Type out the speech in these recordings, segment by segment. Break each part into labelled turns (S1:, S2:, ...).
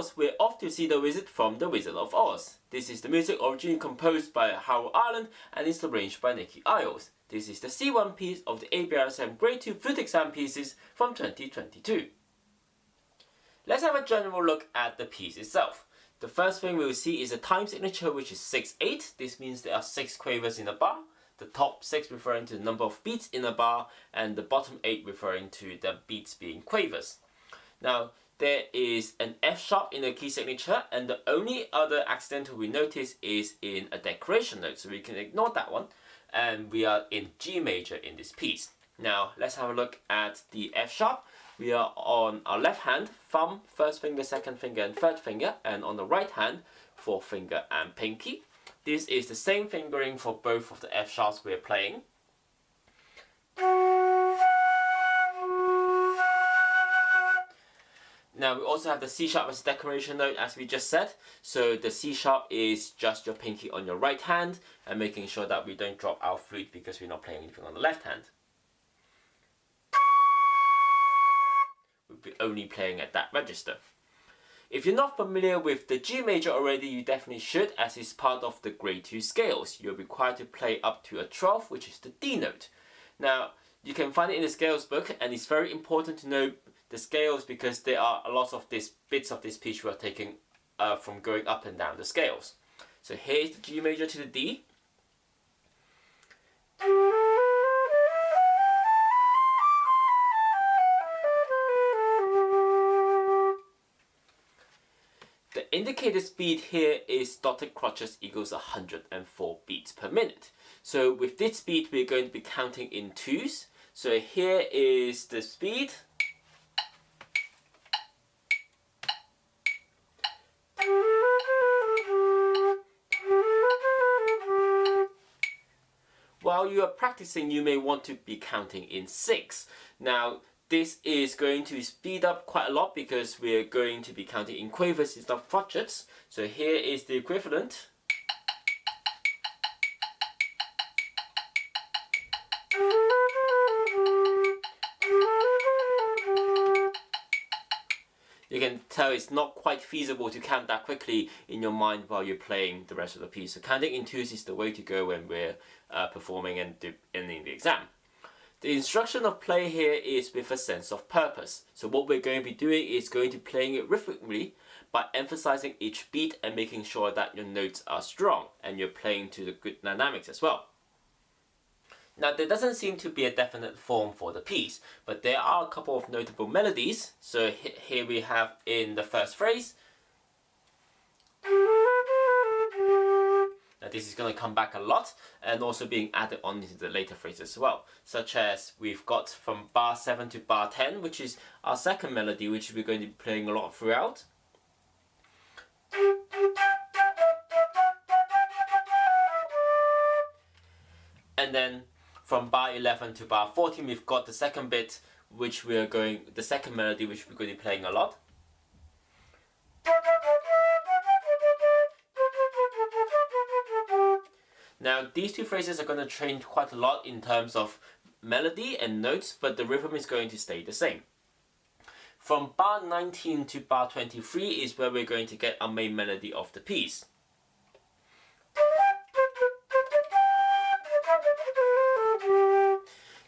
S1: course, we're off to see the wizard from The Wizard of Oz. This is the music originally composed by Harold Arlen and is arranged by Nikki Iles. This is the C1 piece of the ABRSM Grade 2 Flute Exam pieces from 2022. Let's have a general look at the piece itself. The first thing we will see is a time signature, which is 6/8. This means there are 6 quavers in a bar. The top 6 referring to the number of beats in a bar, and the bottom 8 referring to the beats being quavers. Now, there is an F sharp in the key signature, and the only other accidental we notice is in a decoration note, so we can ignore that one, and we are in G major in this piece. Now, let's have a look at the F sharp. We are on our left hand, thumb, first finger, second finger, and third finger, and on the right hand, fourth finger and pinky. This is the same fingering for both of the F sharps we're playing. Now we also have the C sharp as a decoration note, as we just said. So the C sharp is just your pinky on your right hand, and making sure that we don't drop our flute because we're not playing anything on the left hand. We'll be only playing at that register. If you're not familiar with the G major already, you definitely should, as it's part of the grade 2 scales. You're required to play up to a 12th, which is the D note. Now, you can find it in the scales book, and it's very important to know the scales because there are a lot of these bits of this piece we are taking from going up and down the scales. So here's the G major to the D. The indicated speed here is dotted crotches equals 104 beats per minute. So with this speed, we're going to be counting in 2s. So here is the speed. While you are practicing, you may want to be counting in 6. Now, this is going to speed up quite a lot because we're going to be counting in quavers instead of crotchets. So here is the equivalent. You can tell it's not quite feasible to count that quickly in your mind while you're playing the rest of the piece. So counting in 2s is the way to go when we're performing and ending the exam. The instruction of play here is with a sense of purpose. So what we're going to be doing is going to playing it rhythmically by emphasizing each beat and making sure that your notes are strong and you're playing to the good dynamics as well. Now, there doesn't seem to be a definite form for the piece, but there are a couple of notable melodies. So here we have in the first phrase. Now this is going to come back a lot and also being added on into the later phrases as well, such as we've got from bar 7 to bar 10, which is our second melody, which we're going to be playing a lot throughout. And then from bar 11 to bar 14, we've got the second bit, the second melody, which we're going to be playing a lot. Now, these two phrases are going to change quite a lot in terms of melody and notes, but the rhythm is going to stay the same. From bar 19 to bar 23 is where we're going to get our main melody of the piece.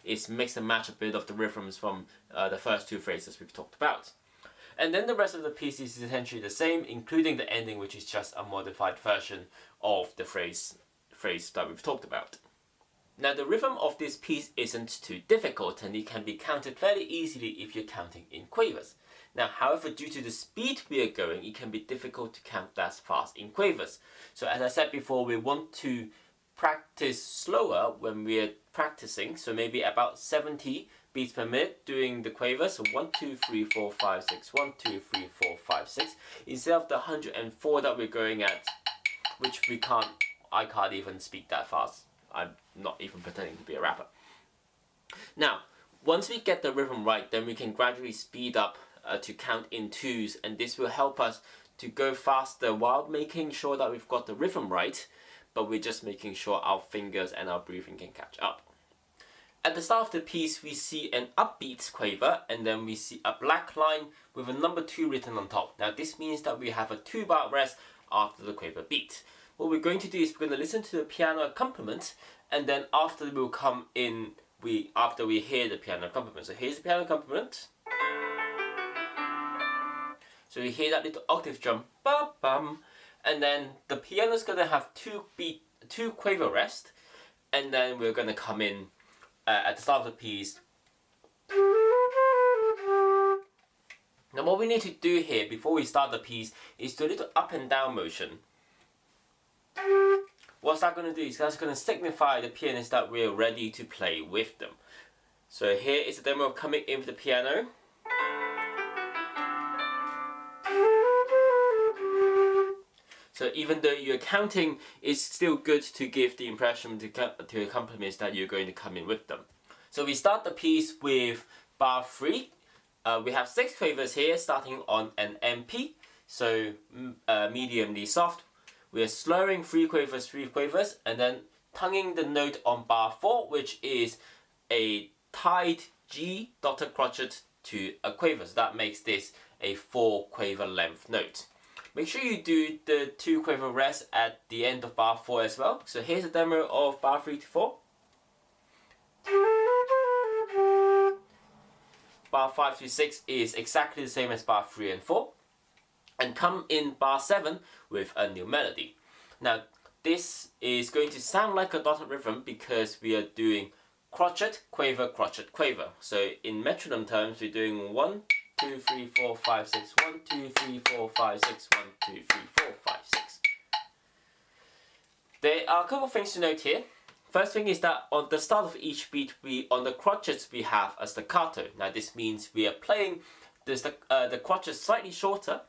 S1: It's mix and match a bit of the rhythms from the first two phrases we've talked about. And then the rest of the piece is essentially the same, including the ending, which is just a modified version of the phrase that we've talked about. Now, the rhythm of this piece isn't too difficult, and it can be counted fairly easily if you're counting in quavers. Now, however, due to the speed we are going, it can be difficult to count that fast in quavers. So as I said before, we want to practice slower when we're practicing, so maybe about 70 beats per minute doing the quavers. So 1, 2, 3, 4, 5, 6, 1, 2, 3, 4, 5, 6, instead of the 104 that we're going at, which I can't even speak that fast. I'm not even pretending to be a rapper. Now, once we get the rhythm right, then we can gradually speed up to count in 2s, and this will help us to go faster while making sure that we've got the rhythm right, but we're just making sure our fingers and our breathing can catch up. At the start of the piece, we see an upbeat quaver, and then we see a black line with a number 2 written on top. Now this means that we have a 2-bar rest after the quaver beat. What we're going to do is we're going to listen to the piano accompaniment, and then after we'll come in, after we hear the piano accompaniment. So here's the piano accompaniment. So you hear that little octave jump, ba bum, and then the piano's going to have 2 quaver rest, and then we're going to come in at the start of the piece. Now what we need to do here before we start the piece is do a little up and down motion. What's that going to do is that's going to signify the pianist that we're ready to play with them. So here is a demo of coming in with the piano. So even though you're counting, it's still good to give the impression to accompanist that you're going to come in with them. So we start the piece with bar 3. We have 6 quavers here starting on an MP, so mediumly soft. We are slurring 3 quavers, and then tonguing the note on bar 4, which is a tied G dotted crotchet to a quaver. So that makes this a 4 quaver length note. Make sure you do the 2 quaver rest at the end of bar 4 as well. So here's a demo of bar 3 to 4. Bar 5 to 6 is exactly the same as bar 3 and 4. And come in bar 7 with a new melody. Now this is going to sound like a dotted rhythm because we are doing crotchet, quaver, crotchet, quaver. So in metronome terms, we're doing 1, 2, 3, 4, 5, 6, 1, 2, 3, 4, 5, 6, 1, 2, 3, 4, 5, 6. There are a couple of things to note here. First thing is that on the start of each beat, on the crotchets we have a staccato. Now this means we are playing the crotchets slightly shorter.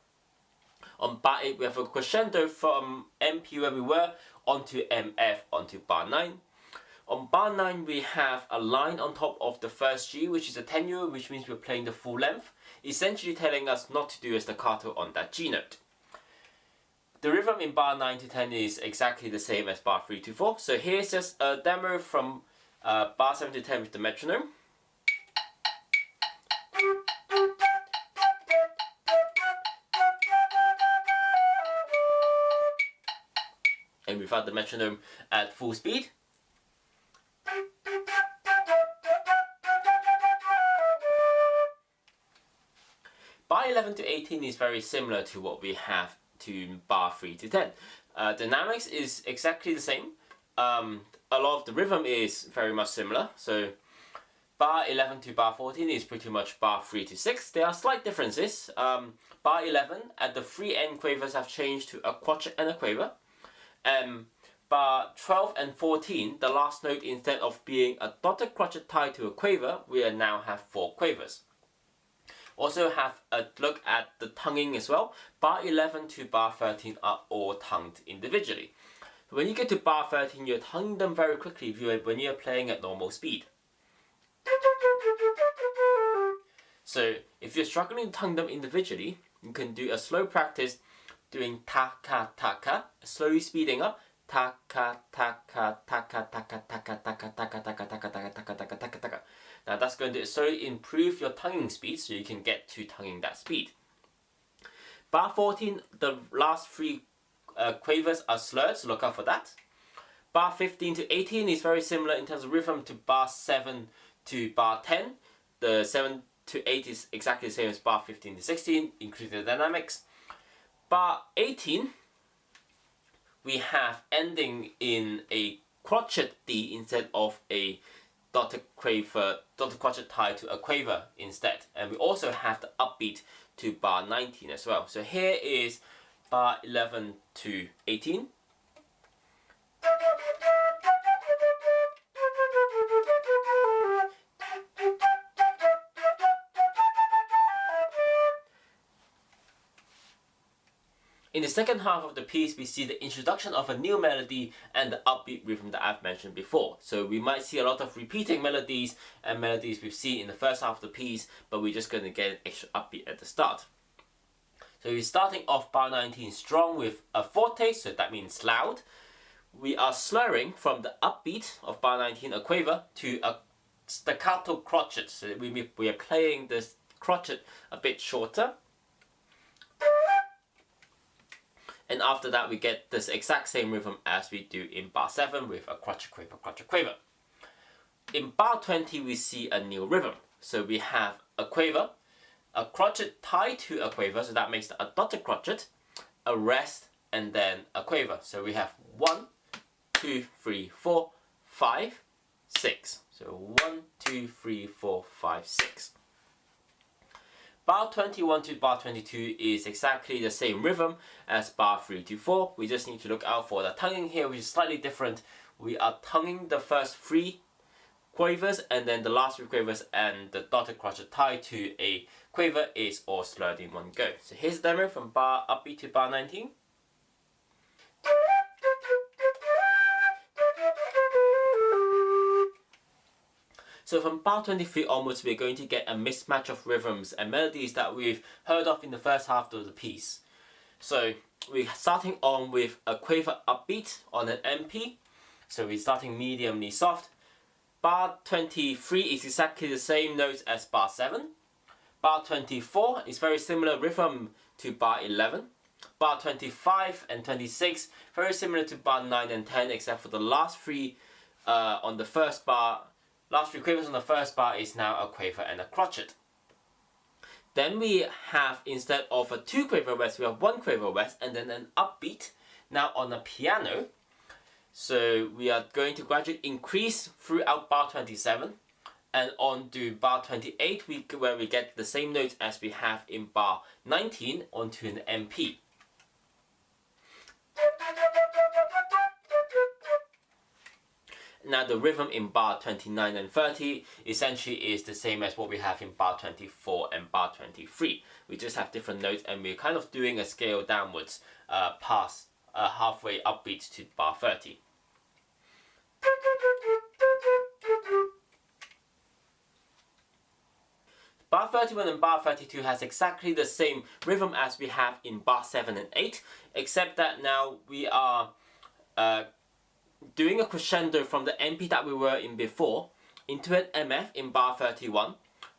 S1: On bar 8 we have a crescendo from MP where we were onto MF onto bar 9. On bar 9 we have a line on top of the first G, which is a tenuo, which means we're playing the full length, essentially telling us not to do a staccato on that G note. The rhythm in bar 9 to 10 is exactly the same as bar 3 to 4. So here's just a demo from bar 7 to 10 with the metronome. And without the metronome at full speed. Bar 11 to 18 is very similar to what we have to bar 3 to 10. Dynamics is exactly the same. A lot of the rhythm is very much similar. So bar 11 to bar 14 is pretty much bar 3 to 6. There are slight differences. Bar 11 at the 3 end quavers have changed to a crotchet and a quaver. Bar 12 and 14, the last note, instead of being a dotted crotchet tied to a quaver, we now have 4 quavers. Also have a look at the tonguing as well. Bar 11 to bar 13 are all tongued individually. When you get to bar 13, you're tonguing them very quickly when you're playing at normal speed. So if you're struggling to tongue them individually, you can do a slow practice doing ta-ka, ta-ka, slowly speeding up, ta-ka, ta-ka, ta-ka, ta-ka, ta-ka, ta-ka, ta-ka, ta-ka, ta-ka, ta-ka, ta-ka, ta-ka, ta-ka, ta-ka. Now that's going to slowly improve your tonguing speed so you can get to tonguing that speed. Bar 14, the last 3 quavers are slurred, so look out for that. Bar 15 to 18 is very similar in terms of rhythm to bar 7 to bar 10. The 7 to 8 is exactly the same as bar 15 to 16, including the dynamics. Bar 18, we have ending in a crotchet D instead of a dotted crotchet tied to a quaver instead. And we also have the upbeat to bar 19 as well. So here is bar 11 to 18. In the second half of the piece, we see the introduction of a new melody and the upbeat rhythm that I've mentioned before. So we might see a lot of repeating melodies and melodies we've seen in the first half of the piece, but we're just going to get an extra upbeat at the start. So we're starting off bar 19 strong with a forte, so that means loud. We are slurring from the upbeat of bar 19, a quaver, to a staccato crotchet. So we are playing this crotchet a bit shorter. And after that, we get this exact same rhythm as we do in bar 7 with a crotchet quaver, crotchet quaver. In bar 20, we see a new rhythm. So we have a quaver, a crotchet tied to a quaver, so that makes a dotted crotchet, a rest, and then a quaver. So we have 1, 2, 3, 4, 5, 6. So 1, 2, 3, 4, 5, 6. Bar 21 to bar 22 is exactly the same rhythm as bar 3 to 4. We just need to look out for the tonguing here, which is slightly different. We are tonguing the first 3 quavers, and then the last 3 quavers, and the dotted crotchet tied to a quaver is all slurred in one go. So here's the demo from bar upbeat to bar 19. So from bar 23 onwards, we're going to get a mismatch of rhythms and melodies that we've heard of in the first half of the piece. So we're starting on with a quaver upbeat on an MP. So we're starting mediumly soft. Bar 23 is exactly the same notes as bar 7. Bar 24 is very similar rhythm to bar 11. Bar 25 and 26 very similar to bar 9 and 10, except for the last 3 on the first bar. Last 3 quavers on the first bar is now a quaver and a crotchet. Then we have, instead of a 2 quaver rest, we have 1 quaver rest and then an upbeat. Now on the piano, so we are going to gradually increase throughout bar 27, and on to bar 28 where we get the same notes as we have in bar 19 onto an MP. Now the rhythm in bar 29 and 30 essentially is the same as what we have in bar 24 and bar 23. We just have different notes, and we're kind of doing a scale downwards past halfway upbeat to bar 30. Bar 31 and bar 32 has exactly the same rhythm as we have in bar 7 and 8, except that now we are doing a crescendo from the MP that we were in before into an MF in bar 31,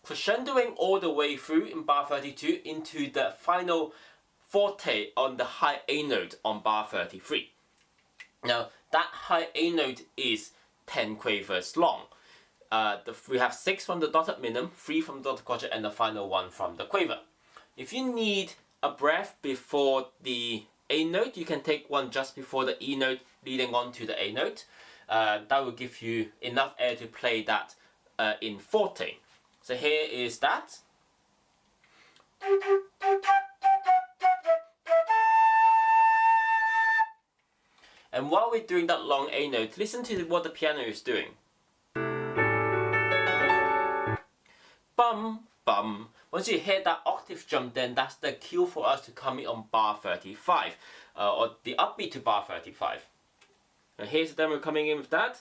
S1: crescendoing all the way through in bar 32 into the final forte on the high A note on bar 33. Now that high A note is 10 quavers long. We have 6 from the dotted minim, 3 from the dotted crotchet, and the final 1 from the quaver. If you need a breath before the A note, you can take one just before the E note leading on to the A note. That will give you enough air to play that in forte. So here is that. And while we're doing that long A note, listen to what the piano is doing. Bum, bum. Once you hear that octave jump, then that's the cue for us to come in on bar 35, or the upbeat to bar 35. Now here's the demo coming in with that.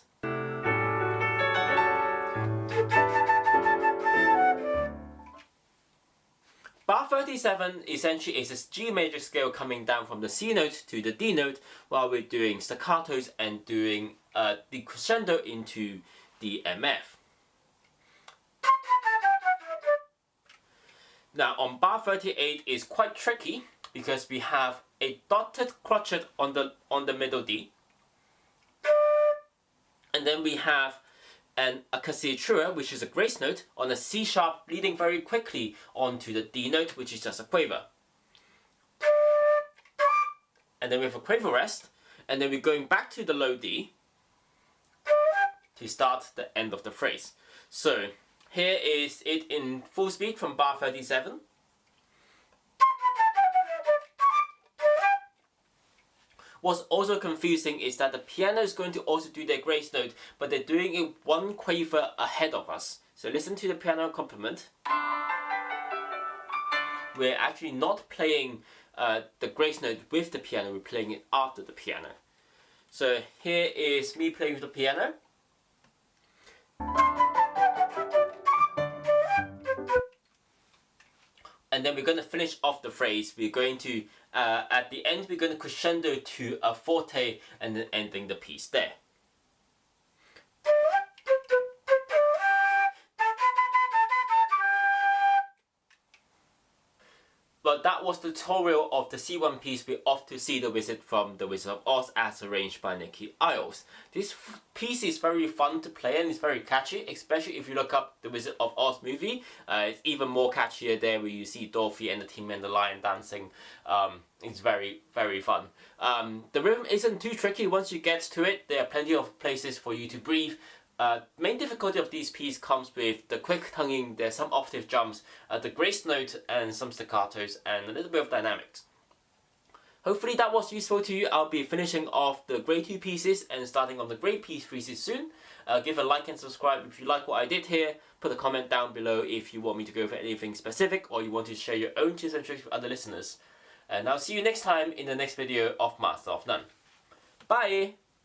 S1: Bar 37 essentially is a G major scale coming down from the C note to the D note, while we're doing staccatos and doing the crescendo into the MF. Now on bar 38 is quite tricky because we have a dotted crotchet on the middle D, and then we have a cassiatura, which is a grace note, on a C sharp leading very quickly onto the D note, which is just a quaver. And then we have a quaver rest, and then we're going back to the low D to start the end of the phrase. So here is it in full speed from bar 37. What's also confusing is that the piano is going to also do their grace note, but they're doing it 1 quaver ahead of us. So listen to the piano accompaniment. We're actually not playing the grace note with the piano, we're playing it after the piano. So here is me playing with the piano. And then we're going to finish off the phrase. We're going to, at the end, we're going to crescendo to a forte and then ending the piece there. that was the tutorial of the C1 piece We're Off to See the Wizard from The Wizard of Oz as arranged by Nikki Iles. This piece is very fun to play and it's very catchy, especially if you look up The Wizard of Oz movie. It's even more catchier there where you see Dorothy and the Tin Man and the Lion dancing. It's very, very fun. The rhythm isn't too tricky once you get to it. There are plenty of places for you to breathe. Main difficulty of this piece comes with the quick tonguing. There's some octave jumps, the grace note and some staccatos and a little bit of dynamics. Hopefully that was useful to you. I'll be finishing off the grade 2 pieces and starting on the grade piece pieces soon. Give a like and subscribe if you like what I did here. Put a comment down below if you want me to go for anything specific or you want to share your own tips and tricks with other listeners. And I'll see you next time in the next video of Master of None. Bye!